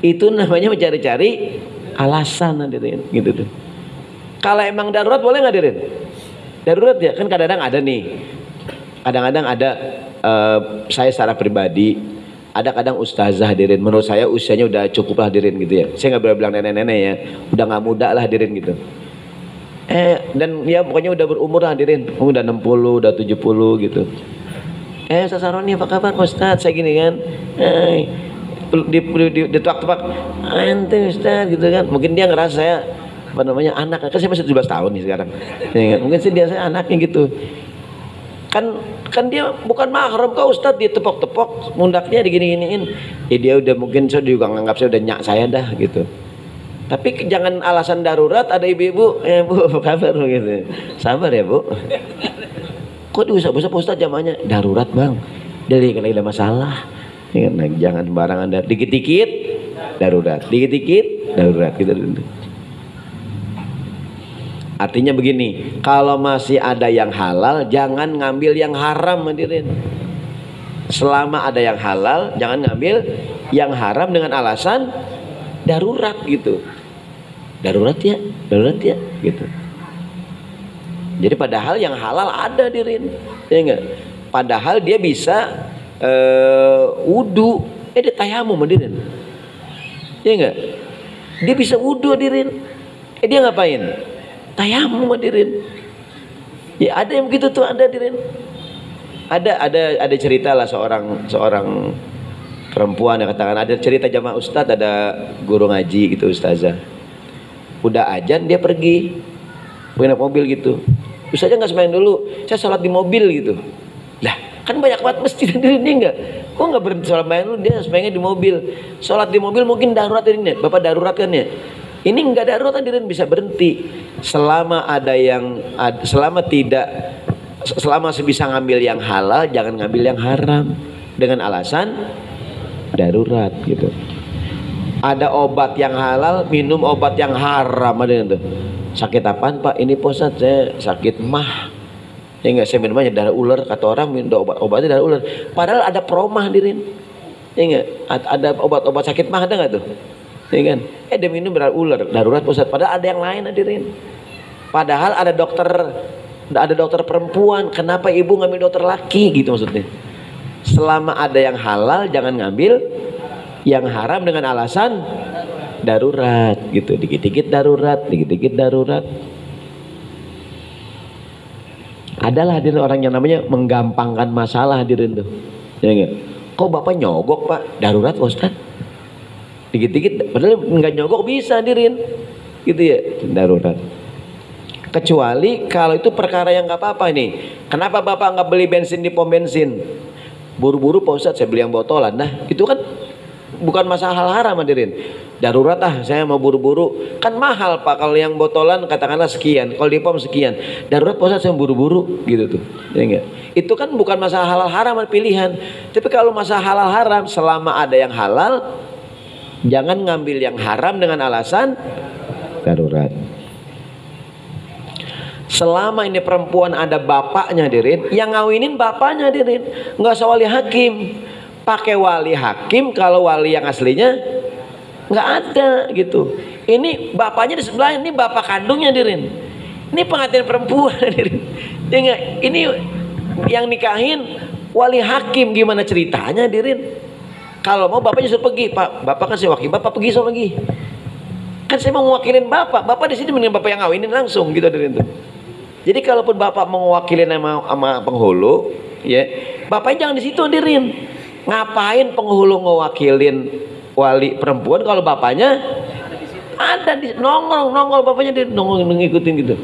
Itu namanya mencari-cari alasan hadirin, gitu tuh. Kalau emang darurat boleh nggak hadirin? Darurat ya, kan kadang-kadang ada nih. Kadang-kadang ada saya secara pribadi ada kadang ustazah hadirin, menurut saya usianya udah cukup lah hadirin gitu ya. Saya nggak bilang nenek-nenek ya, udah nggak muda lah hadirin gitu. Dan ya pokoknya udah berumur lah hadirin, udah 60, udah 70 gitu. Ustaz Saroni apa kabar Ustaz? Saya gini kan, dituak-tuak, ente Ustaz gitu kan. Mungkin dia ngerasa saya apa namanya anak, kan saya masih 17 tahun nih sekarang. Ya, mungkin sih dia saya anaknya gitu. Kan dia bukan mahram kau Ustaz, dia tepok-tepok pundaknya digini-giniin. Ya dia udah mungkin saya juga nganggap saya udah nyak saya dah gitu. Tapi jangan alasan darurat ada ibu-ibu, Bu apa kabar gitu. Sabar ya Bu. Kok diusap-usap Ustaz jamaahnya? Darurat Bang. Dari kalau ada masalah. Ya, nah, jangan sembarangan dikit-dikit darurat, dikit-dikit darurat gitu. Artinya begini, kalau masih ada yang halal, jangan ngambil yang haram, hadirin. Selama ada yang halal, jangan ngambil yang haram dengan alasan darurat gitu. Darurat ya gitu. Jadi padahal yang halal ada, hadirin. Ya enggak? Padahal dia bisa wudu, dia tayamum, hadirin. Ya enggak? Dia bisa wudu, hadirin. Dia ngapain? Tayamum, hadirin. Ya ada yang begitu tuh, ada, hadirin. Ada cerita lah seorang perempuan yang katakan, ada cerita jamaah ustadz, ada guru ngaji gitu, ustazah. Udah azan dia pergi naik mobil gitu. Ustazah nggak sembahyang dulu, saya sholat di mobil gitu. Lah kan banyak banget masjid, hadirin, dia enggak. Kok nggak berhenti sholat sembahyang dulu, dia sembahyangnya di mobil. Sholat di mobil mungkin darurat ini, Bapak darurat kan ya. Ini enggak darurat, hadirin, bisa berhenti selama ada yang selama sebisa ngambil yang halal, jangan ngambil yang haram dengan alasan darurat gitu. Ada obat yang halal, minum obat yang haram, hadirin tuh. Sakit apaan Pak? Ini Ustaz, saya sakit mah. Ya enggak, saya minum aja darah ular, kata orang minum obatnya darah ular. Padahal ada promah, hadirin. Ya enggak, ada obat-obat sakit mah, ada enggak tuh? Ya kan? Dia minum darah ular, darurat Ustaz. Padahal ada yang lain, hadirin. Padahal ada dokter perempuan, kenapa ibu ngambil dokter laki gitu maksudnya. Selama ada yang halal, jangan ngambil yang haram dengan alasan darurat gitu. Dikit-dikit darurat, dikit-dikit darurat. Adalah, hadirin, orang yang namanya menggampangkan masalah, hadirin tuh. Ya enggak? Kok Bapak nyogok Pak? Darurat Ustaz. Dikit-dikit, padahal nggak nyogok bisa, hadirin, gitu ya, darurat. Kecuali kalau itu perkara yang nggak apa-apa nih. Kenapa Bapak nggak beli bensin di pom bensin? Buru-buru Pak Ustadz, saya beli yang botolan. Nah itu kan bukan masalah hal haram, hadirin. Darurat saya mau buru-buru. Kan mahal Pak kalau yang botolan katakanlah sekian, kalau di pom sekian. Darurat Pak Ustadz, saya buru-buru gitu tuh. Ya enggak? Itu kan bukan masalah halal haram pilihan. Tapi kalau masalah halal haram, selama ada yang halal, jangan ngambil yang haram dengan alasan darurat. Selama ini perempuan ada bapaknya, hadirin, yang ngawinin bapaknya, hadirin, nggak usah wali hakim. Pakai wali hakim kalau wali yang aslinya nggak ada gitu. Ini bapaknya di sebelah, ini bapak kandungnya, hadirin. Ini pengantin perempuan, hadirin. Ini yang nikahin wali hakim, gimana ceritanya, hadirin? Kalau mau bapaknya suruh pergi, Pak. Bapak kan saya wakil, Bapak pergi sama lagi. Kan saya mau mewakilin Bapak. Bapak di sini mending Bapak yang ngawinin langsung gitu, hadirin tuh. Jadi kalaupun Bapak mau mewakilin sama penghulu, ya, Bapaknya jangan di situ, hadirin. Ngapain penghulu ngewakilin wali perempuan kalau bapaknya ada di nongol bapaknya nongol ngikutin gitu.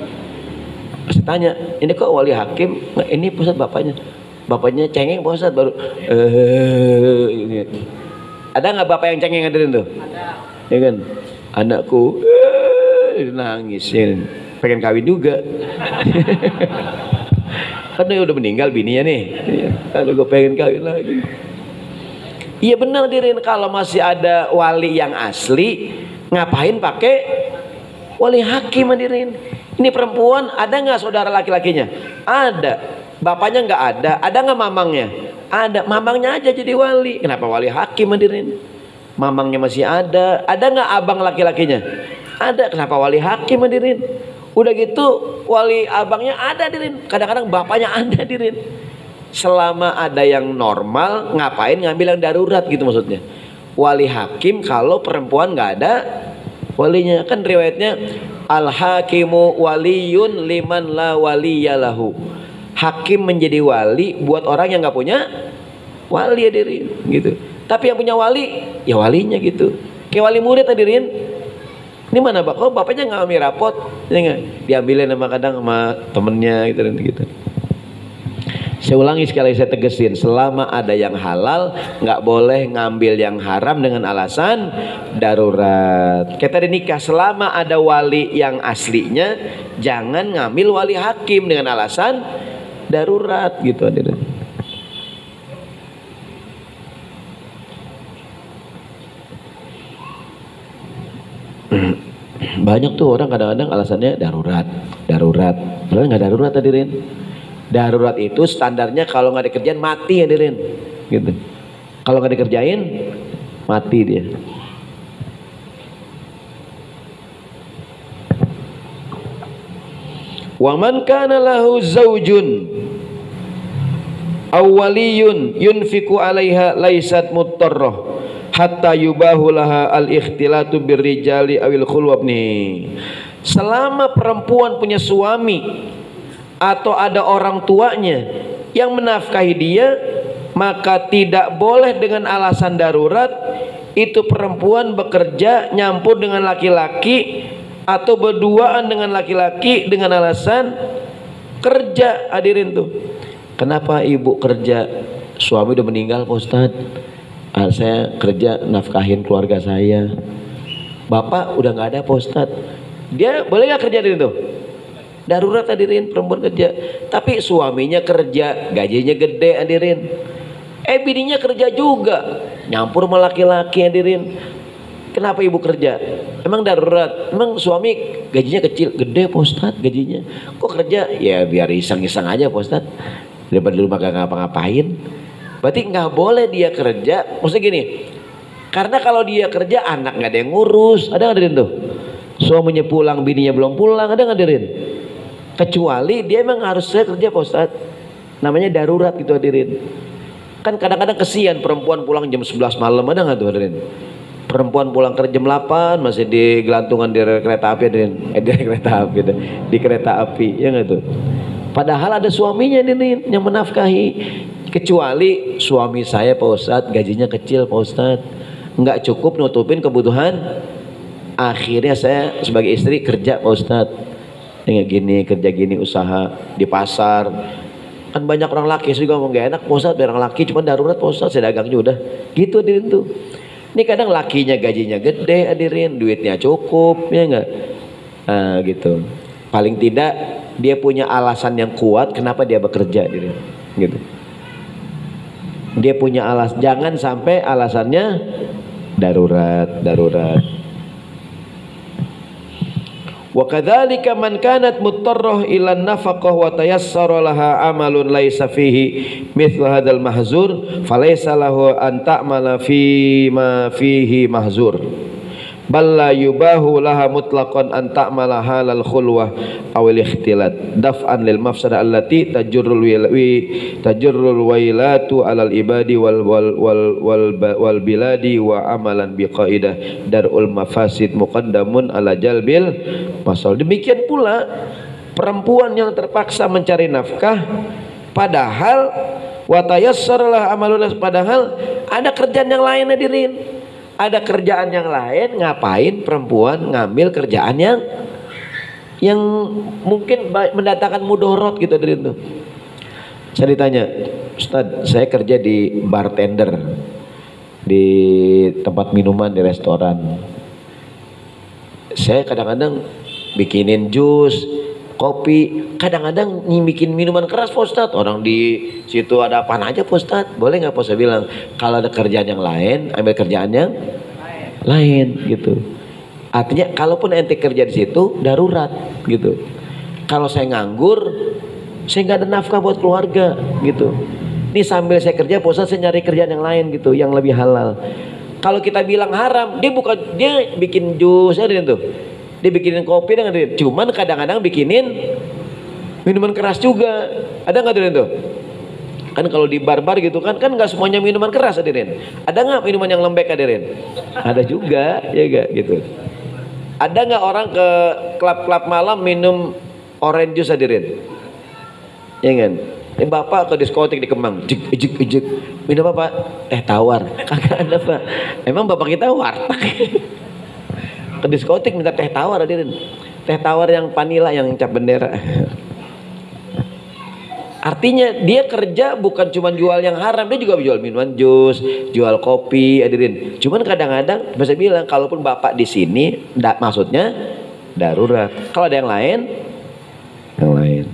Saya tanya, ini kok wali hakim? Nah, ini pusat bapaknya cengeng Pak Ustadz baru ada nggak bapak yang cengeng, hadirin tuh? Ada. Ya kan, anakku nangis, ya. Pengen kawin juga. Karena udah meninggal bininya nih. Kalau gue pengen kawin lagi. Iya benar, hadirin, kalau masih ada wali yang asli, ngapain pakai wali hakim, hadirin? Ini perempuan ada nggak saudara laki-lakinya? Ada. Bapaknya nggak ada. Ada nggak mamangnya? Ada. Mamangnya aja jadi wali. Kenapa wali hakim, hadirin? Mamangnya masih ada. Ada nggak abang laki-lakinya? Ada. Kenapa wali hakim, hadirin? Udah gitu wali abangnya ada, hadirin. Kadang-kadang bapaknya ada, hadirin. Selama ada yang normal, ngapain ngambil yang darurat gitu maksudnya. Wali hakim kalau perempuan nggak ada walinya. Kan riwayatnya al-hakimu waliyun liman la waliyalahu. Hakim menjadi wali buat orang yang nggak punya wali, hadirin, gitu. Tapi yang punya wali, ya walinya gitu. Kayak wali murid hadirin. Ini mana Pak? Oh bapaknya nggak ambil rapot, ya nggak? Diambilin sama kadang sama temennya gitu. Saya ulangi sekali, saya tegesin, selama ada yang halal, nggak boleh ngambil yang haram dengan alasan darurat. Kayak tadi nikah, selama ada wali yang aslinya, jangan ngambil wali hakim dengan alasan darurat gitu hadirin. Banyak tuh orang kadang-kadang alasannya darurat. Padahal nggak darurat hadirin. Darurat itu standarnya kalau nggak dikerjain mati hadirin. Gitu. Kalau nggak dikerjain mati dia. Wa man kana lahu zaujun awwaliyun yunfiku 'alaiha laysat muttarrah hatta yubahu laha al-ikhtilatu birrijali awil khulwabni. Selama perempuan punya suami atau ada orang tuanya yang menafkahi dia, maka tidak boleh dengan alasan darurat itu perempuan bekerja nyampur dengan laki-laki atau berduaan dengan laki-laki dengan alasan kerja. Hadirin tuh, kenapa ibu kerja? Suami udah meninggal Pak Ustadz. Saya kerja nafkahin keluarga saya. Bapak udah nggak ada Pak Ustadz. Dia boleh nggak kerja hadirin tuh? Darurat hadirin, perempuan kerja. Tapi suaminya kerja, gajinya gede hadirin. Bininya kerja juga, nyampur sama laki-laki hadirin. Kenapa ibu kerja? Emang darurat? Emang suami gajinya kecil? Gede Pak Ustadz gajinya. Kok kerja? Ya biar iseng-iseng aja Pak Ustadz. Daripada di rumah gak ngapa-ngapain. Berarti nggak boleh dia kerja. Maksudnya gini, karena kalau dia kerja anak nggak ada yang ngurus. Ada nggak hadirin tuh? Suaminya pulang, bininya belum pulang. Ada nggak hadirin? Kecuali dia emang harus saya kerja Pak Ustadz. Namanya darurat gitu hadirin. Kan kadang-kadang kesian perempuan pulang jam 11 malam. Ada nggak tuh hadirin? Perempuan pulang kerja jam 8 masih di gelantungan di kereta api hadirin. Di kereta api, ya nggak tuh? Padahal ada suaminya hadirin yang menafkahi. Kecuali suami saya Pak Ustadz gajinya kecil Pak Ustadz, nggak cukup nutupin kebutuhan, akhirnya saya sebagai istri kerja Pak Ustadz. Kerja gini usaha di pasar. Kan banyak orang laki, saya juga ngomong gak enak Pak Ustadz, biar orang laki cuma darurat Pak Ustadz, saya dagangnya udah gitu hadirin tuh. Ini kadang lakinya gajinya gede hadirin, duitnya cukup, ya enggak? Nah, gitu. Paling tidak dia punya alasan yang kuat kenapa dia bekerja hadirin, gitu. Dia punya alasan, jangan sampai alasannya darurat. Wa kadzalika man kanat muttarrah ila nafaqah wa tayassara laha amalun laisa fihi mithlu hadzal mahzur falaysa lahu an ta'mala fi ma fihi mahzur bal la yubahu laha mutlaqan an ta'mala halal khulwah awil ikhtilat daf'an lil mafsada allati tajurrul wailatu alal ibadi wal biladi wa amalan biqaidah darul mafasid muqaddamun ala jalbil masal. Demikian pula perempuan yang terpaksa mencari nafkah padahal wa tayassaralah amalullah, padahal ada kerjaan yang lain hadirin. Ada kerjaan yang lain, ngapain perempuan ngambil kerjaan yang mungkin mendatangkan mudorot gitu dari itu. Saya ditanya, Ustadz, saya kerja di bartender di tempat minuman di restoran. Saya kadang-kadang bikinin jus, kopi, kadang-kadang bikin minuman keras Pak Ustadz. Orang di situ ada apaan aja Pak Ustadz, boleh nggak Pak? Saya bilang kalau ada kerjaan yang lain, ambil kerjaan yang lain gitu. Artinya kalaupun ente kerja di situ darurat gitu. Kalau saya nganggur, saya nggak ada nafkah buat keluarga gitu. Ini sambil saya kerja Pak Ustadz, saya nyari kerjaan yang lain gitu, yang lebih halal. Kalau kita bilang haram, dia bikin jus ada tuh. Dia bikinin kopi dengan dia, cuman kadang-kadang bikinin minuman keras juga. Ada nggak tuh? Kan kalau di bar-bar gitu kan nggak semuanya minuman keras hadirin. Ada nggak minuman yang lembek hadirin? Ada juga, ya gak gitu. Ada nggak orang ke klub-klub malam minum orange juice hadirin? Ya kan? Bapak ke diskotik di Kemang, ijek ijek ijek, minum apa? Teh tawar. Kagak ada Pak. Emang bapak kita warteg. Ke diskotik minta teh tawar hadirin. Teh tawar yang vanila yang cap bendera. Artinya dia kerja bukan cuma jual yang haram, dia juga jual minuman jus, jual kopi, hadirin. Cuman kadang-kadang bisa bilang, kalaupun bapak di sini, maksudnya darurat. Kalau ada yang lain, yang lain.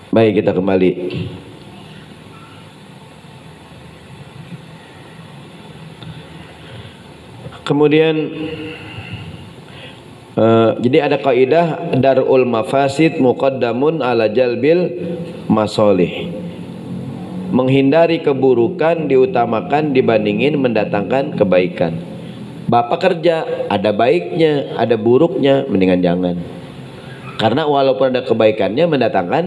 Baik, kita kembali. Kemudian jadi ada kaidah darul mafasid muqaddamun ala jalbil masolih. Menghindari keburukan diutamakan dibandingin mendatangkan kebaikan. Bapak kerja ada baiknya, ada buruknya, mendingan jangan. Karena walaupun ada kebaikannya mendatangkan,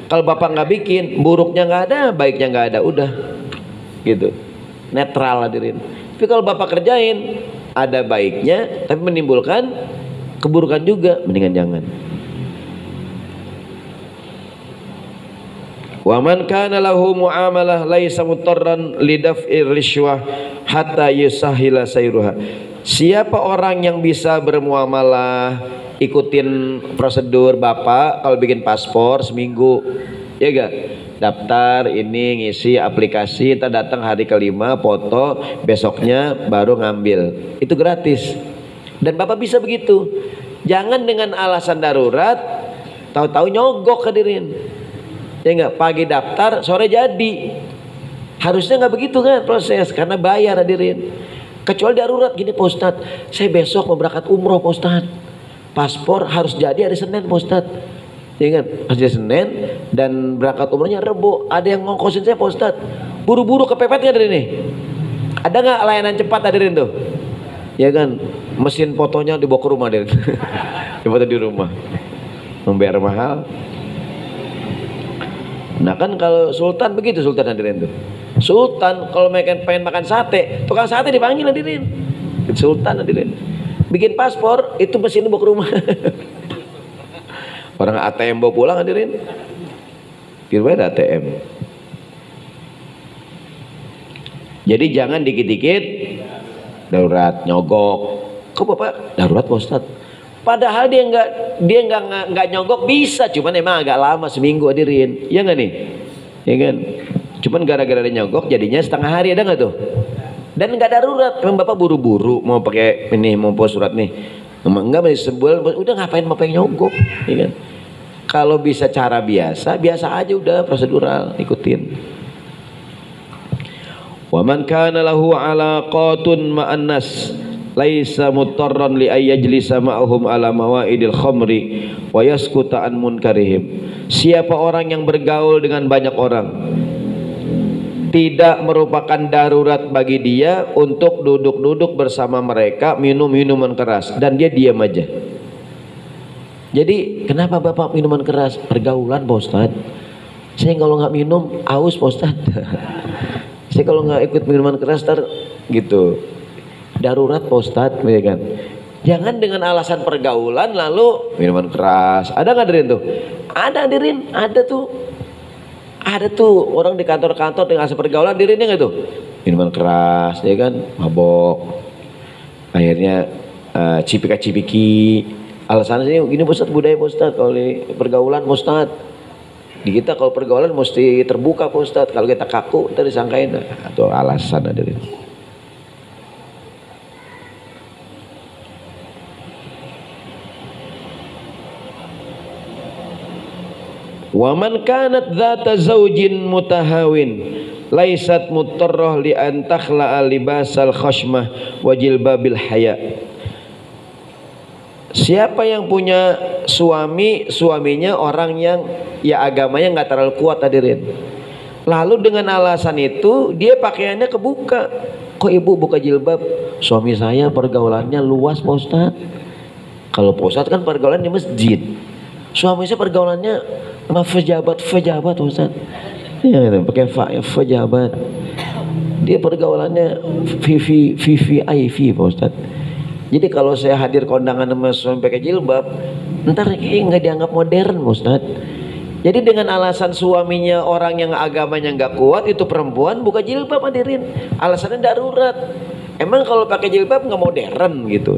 kalau bapak nggak bikin, buruknya nggak ada, baiknya nggak ada, udah gitu, netral hadirin. Tapi kalau bapak kerjain ada baiknya tapi menimbulkan keburukan juga, mendingan jangan. Wa man kana lahu muamalah laisa mutarran lidaf'ir rishwah hatta yusahila sayruha. Siapa orang yang bisa bermuamalah, ikutin prosedur bapak kalau bikin paspor seminggu, ya gak? Daftar ini, ngisi aplikasi, kita datang hari kelima, foto, besoknya baru ngambil, itu gratis. Dan bapak bisa begitu. Jangan dengan alasan darurat tahu-tahu nyogok hadirin, ya enggak, pagi daftar sore jadi. Harusnya nggak begitu kan proses, karena bayar hadirin. Kecuali darurat gini Pak Ustadz, saya besok mau berangkat umroh Pak Ustadz, paspor harus jadi hari Senin Pak Ustadz, ya kan, hari Senin dan berangkat umrohnya Rebo. Ada yang ngongkosin saya Pak Ustadz, buru-buru kepepet nggak dari ini? Ada nggak layanan cepat hadirin tuh? Ya kan, mesin fotonya dibawa ke rumah hadirin. Difoto di rumah, membayar mahal. Nah kan kalau sultan begitu, sultan hadirin tuh. Sultan kalau pengen makan sate, tukang sate dipanggil hadirin. Sultan hadirin. Bikin paspor, itu mesin dibawa ke rumah. Orang ATM bawa pulang hadirin. Kira-kira ada ATM. Jadi jangan dikit-dikit darurat nyogok. Kok bapak darurat Pak Ustadz? Padahal dia nggak nyogok bisa, cuman emang agak lama seminggu hadirin, ya nggak nih, ya kan? Cuman gara-gara dia nyogok jadinya setengah hari, ada nggak tuh? Dan nggak darurat, emang bapak buru-buru mau pakai ini, mau post surat nih, enggak masih sebulan, udah ngapain bapak yang nyogok, ya kan? Kalau bisa cara biasa aja, udah prosedural ikutin. Wa man kana lahu alaqatun ma'an nas laisa mutarran li ayyajlisa ma'hum ala mawaidil khamri wa yaskuta an munkarihim. Siapa orang yang bergaul dengan banyak orang, tidak merupakan darurat bagi dia untuk duduk-duduk bersama mereka minum minuman keras dan dia diam aja. Jadi kenapa bapak minuman keras? Pergaulan Pak Ustadz. Saya kalau nggak minum aus Pak Ustadz. Saya kalau nggak ikut minuman keras gitu. Darurat Pak Ustadz, ya kan? Jangan dengan alasan pergaulan lalu minuman keras. Ada nggak hadirin tuh? Ada hadirin, ada tuh. Ada tuh orang di kantor-kantor dengan alasan pergaulan hadirinnya nggak tuh? Minuman keras, ya kan? Mabok. Akhirnya cipika-cipiki. Alasannya sih gini Pak Ustadz, budaya Pak Ustadz, kalau pergaulan Pak Ustadz. Di kita kalau pergaulan mesti terbuka Pak Ustadz. Kalau kita kaku ntar disangkain. Atau alasan hadirin. Wa man kanat dzata zaujin mutahawin laisat mutarrah li an takhla'a libasal khashmah wa jilbabil haya. Siapa yang punya suaminya orang yang ya agamanya nggak terlalu kuat hadirin, lalu dengan alasan itu dia pakaiannya kebuka. Kok ibu buka jilbab? Suami saya pergaulannya luas Pak Ustadz. Kalau Pak Ustadz kan pergaulan di masjid, suami saya pergaulannya sama pejabat Ustaz. Ya gitu, pakai pejabat. Dia pergaulannya VVIP Pak Ustaz. Jadi kalau saya hadir kondangan sama suami pakai jilbab, ntar nggak dianggap modern Ustaz. Jadi dengan alasan suaminya orang yang agamanya nggak kuat, itu perempuan buka jilbab hadirin, alasannya darurat. Emang kalau pakai jilbab nggak modern gitu?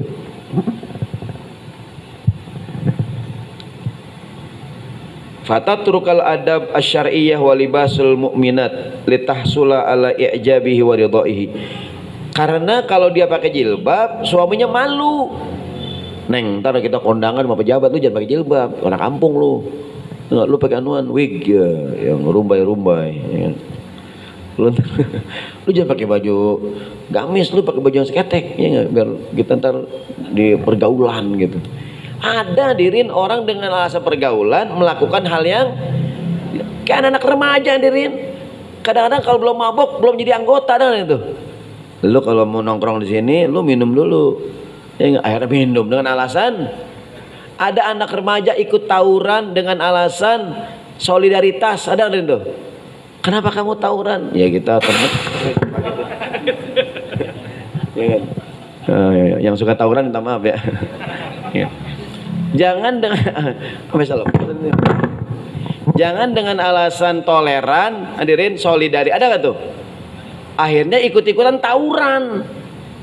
Fatatrukal adab asyariyah wa libasul mu'minat litahsula ala i'jabihi wa ridaihi. Karena kalau dia pakai jilbab, suaminya malu. Neng, ntar kita kondangan sama pejabat, lu jangan pakai jilbab, orang kampung lu. Lu pakai anuan wig ya, yang rumbai-rumbai ya. Lu jangan pakai baju gamis, lu pakai baju yang seketek ya gak? Biar kita ntar di pergaulan gitu. Ada hadirin orang dengan alasan pergaulan melakukan hal yang kayak anak remaja hadirin. Kadang-kadang kalau belum mabok, belum jadi anggota dan itu. Lu kalau mau nongkrong di sini, lu minum dulu. Ya, akhirnya minum dengan alasan ada anak remaja ikut tawuran dengan alasan solidaritas. Ada nggak itu? Kenapa kamu tawuran? Ya kita teman. Ya, yang suka tawuran minta maaf ya. Ya. Jangan dengan jangan dengan alasan toleran, hadirin, solidaritas. Ada nggak tuh? Akhirnya ikut-ikutan tawuran.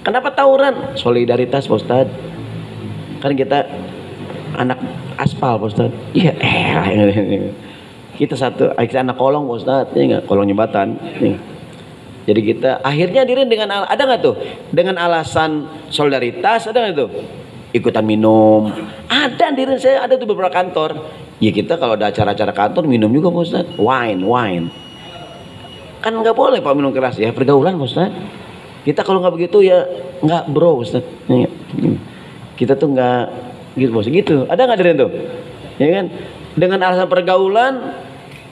Kenapa tawuran? Solidaritas Pak Ustad. Kan kita anak aspal Pak Ustad. Iya kita kita anak kolong Pak Ustad. Ya nggak, kolong jembatan ya. Jadi kita akhirnya hadirin dengan ada nggak tuh? Dengan alasan solidaritas ada nggak tuh? Ikutan minum. Ada hadirin, saya ada tuh beberapa kantor. Ya kita kalau ada acara-acara kantor minum juga Pak Ustad. Wine kan nggak boleh Pak minum keras ya, pergaulan Pak Ustad. Kita kalau nggak begitu ya nggak bro Ustaz. Kita tuh nggak gitu bos gitu. Ada nggak hadirin tuh? Ya kan? Dengan alasan pergaulan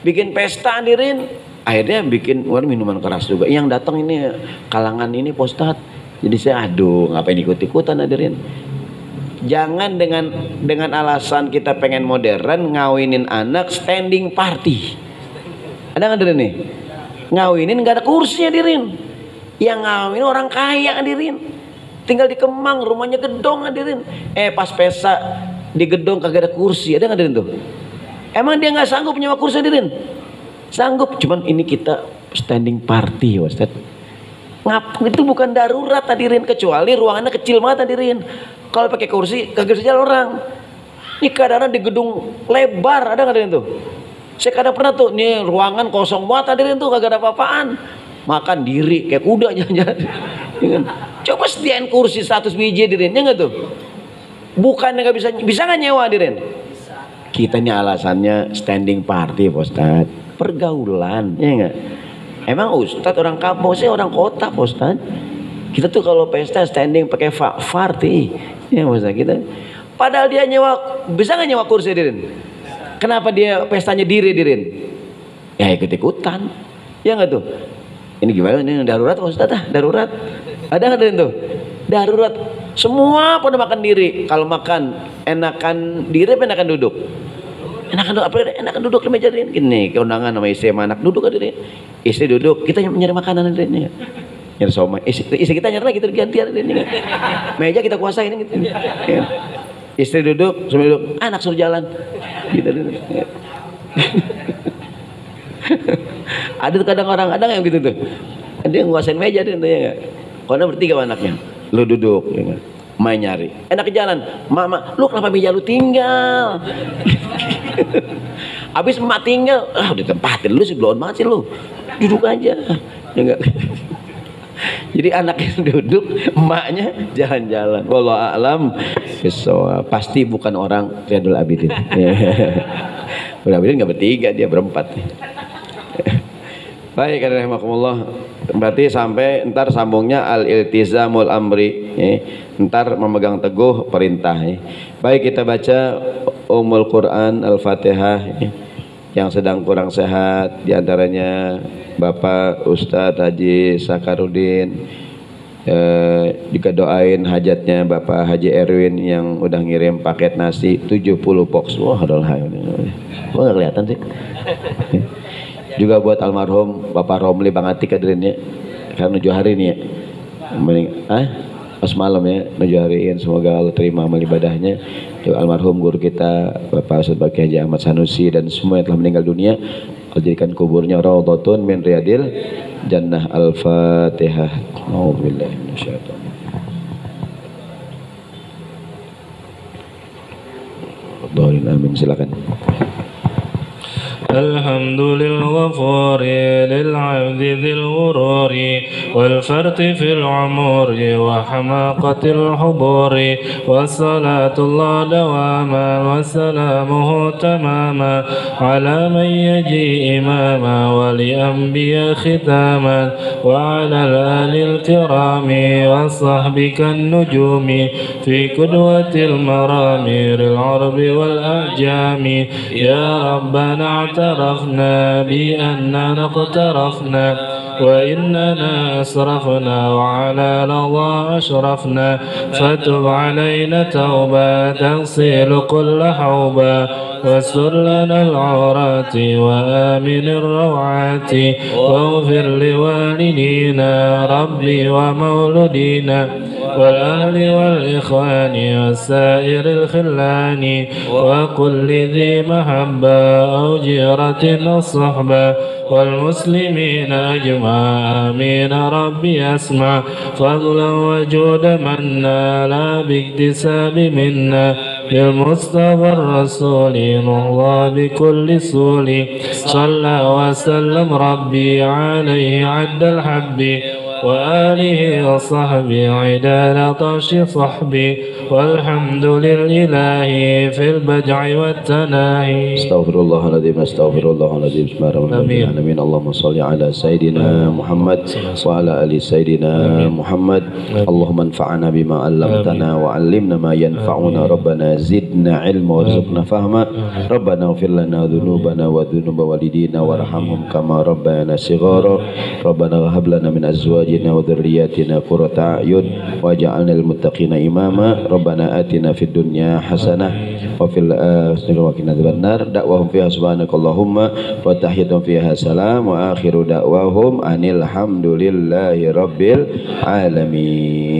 bikin pesta hadirin, akhirnya bikin minuman keras juga. Yang datang ini kalangan ini Pak Ustaz. Jadi saya aduh ngapain ikut-ikutan hadirin. Jangan dengan alasan kita pengen modern ngawinin anak standing party. Ada nggak hadirin nih? Ngawinin nggak ada kursi hadirin. Yang ngawin orang kaya hadirin, tinggal di Kemang, rumahnya gedong hadirin. Pas pesta di gedong kagak ada kursi. Ada nggak hadirin tuh? Emang dia nggak sanggup nyewa kursi hadirin? Sanggup, cuman ini kita standing party Ustaz. Itu bukan darurat hadirin, kecuali ruangannya kecil banget hadirin. Kalau pakai kursi kagak bisa jalan orang. Ini kadang-kadang di gedung lebar, ada nggak hadirin tuh? Saya kadang pernah tuh, nih ruangan kosong banget hadirin tuh, kagak ada apa-apaan. Makan diri kayak kuda jalan-jalan. Coba sediain kursi 100 biji hadirin, ya nggak tuh? Bukan nggak bisa nggak nyewa hadirin? Kita ini alasannya standing party Pak Ustad, pergaulan, ya nggak? Emang Ustad orang kampung, saya orang kota Pak Ustad. Kita tuh kalau pesta standing pakai party, ya Pak Ustad kita. Padahal dia nyewa, bisa nggak nyewa kursi hadirin? Kenapa dia pestanya diri hadirin? Ya ikut-ikutan, ya nggak tuh? Ini gimana? Ini darurat Pak Ustaz, darurat. Ada nggak tuh? Darurat. Semua pada makan diri. Kalau makan enakan diri apa enakan duduk? Enakan duduk. Apa enakan duduk di meja ini? Gini, keundangan sama istri sama anak duduk hadirin. Istri duduk, kita nyari makanan hadirin. Nyari somai. Istri kita nyari lagi gantian hadirin. Meja kita kuasain gitu. Ya. Istri duduk, suami duduk, anak suruh jalan. Gitu. Ada kadang orang ada yang gitu tuh. Ada yang nguasain meja tuh ya enggak. Karena bertiga anaknya. Lu duduk ya enggak. Main nyari. Enak ke jalan. Mama, lu kenapa meja lu tinggal? Habis emak tinggal, udah tempatin lu sih blon banget sih lu. Duduk aja. Ya enggak. Jadi anaknya duduk, emaknya jalan-jalan. Wallahu a'lam bishawab. Pasti bukan orang Riyadul Abidin. Riyadul Abidin enggak bertiga, dia berempat. Baik, rahimakumullah. Berarti sampai ntar sambungnya al-iltizamul amri, ntar memegang teguh perintah. Baik, kita baca Ummul Quran Al-Fatihah. Yang sedang kurang sehat diantaranya Bapak Ustadz Haji Sakarudin, juga doain hajatnya Bapak Haji Erwin yang udah ngirim paket nasi 70 box. Wah, kok nggak kelihatan sih? Juga buat almarhum Bapak Romli Bang Atik hadirin ya, karena 7 hari nih ya. pas malam ya ngejariin, semoga Allah terima amal ibadahnya. Doa almarhum guru kita Bapak Ustaz Baki Haji Ahmad Sanusi dan semua yang telah meninggal dunia, Allah jadikan kuburnya raudhatun min riyadil jannah. Al-Fatihah. A'udzubillahi minasyaitonir rajim. Amin, silakan. الحمد للغفور للعبد ذي الغرور والفرط في العمور وحماقة الحبور، والصلاة الله دواما وسلامه تماما على من يجي إماما ولأنبياء ختاما، وعلى الآل الكرام والصحب كالنجوم في قدوة المرامير العرب والأعجام. يا ربنا اعترفنا بأننا اقترفنا وإننا أسرفنا وعلى لظى أشرفنا، فتب علينا توبة تغسل كل حوبة، واستر لنا العورات وآمن الروعات، واغفر لوالدينا ربي ومولودينا والأهل والإخوان والسائر الخلان، وكل ذي محبة أو جيرة الصحبة والمسلمين أجمع. آمين ربي أسمع فضلا وجود منا لا باكتساب منا، بالمصطفى الرسول نهضى بكل سول. صلى وسلم ربي عليه عد الحب وآله وصحبه عدال طش صحبي، والحمد لله في البدع والتناهي. استغفر الله العظيم استغفر الله العظيم. بسم الله الرحمن الرحيم. اللهم صل على سيدنا محمد وعلى آل سيدنا محمد. اللهم انفعنا بما علمتنا وعلمنا ما ينفعنا. ربنا زدنا علما وارزقنا فهما. ربنا اغفر لنا ذنوبنا وذنوب والدينا وارحمهم كما ربنا صغارا. ربنا هب لنا من أزواجنا وذرياتنا قرة أعين واجعلنا للمتقين إماما. ربنا آتنا في الدنيا حسنة وفي الآخرة وقنا عذاب النار. دعواهم فيها سبحانك اللهم وتحيتهم فيها سلام وآخر دعواهم أن الحمد لله رب العالمين.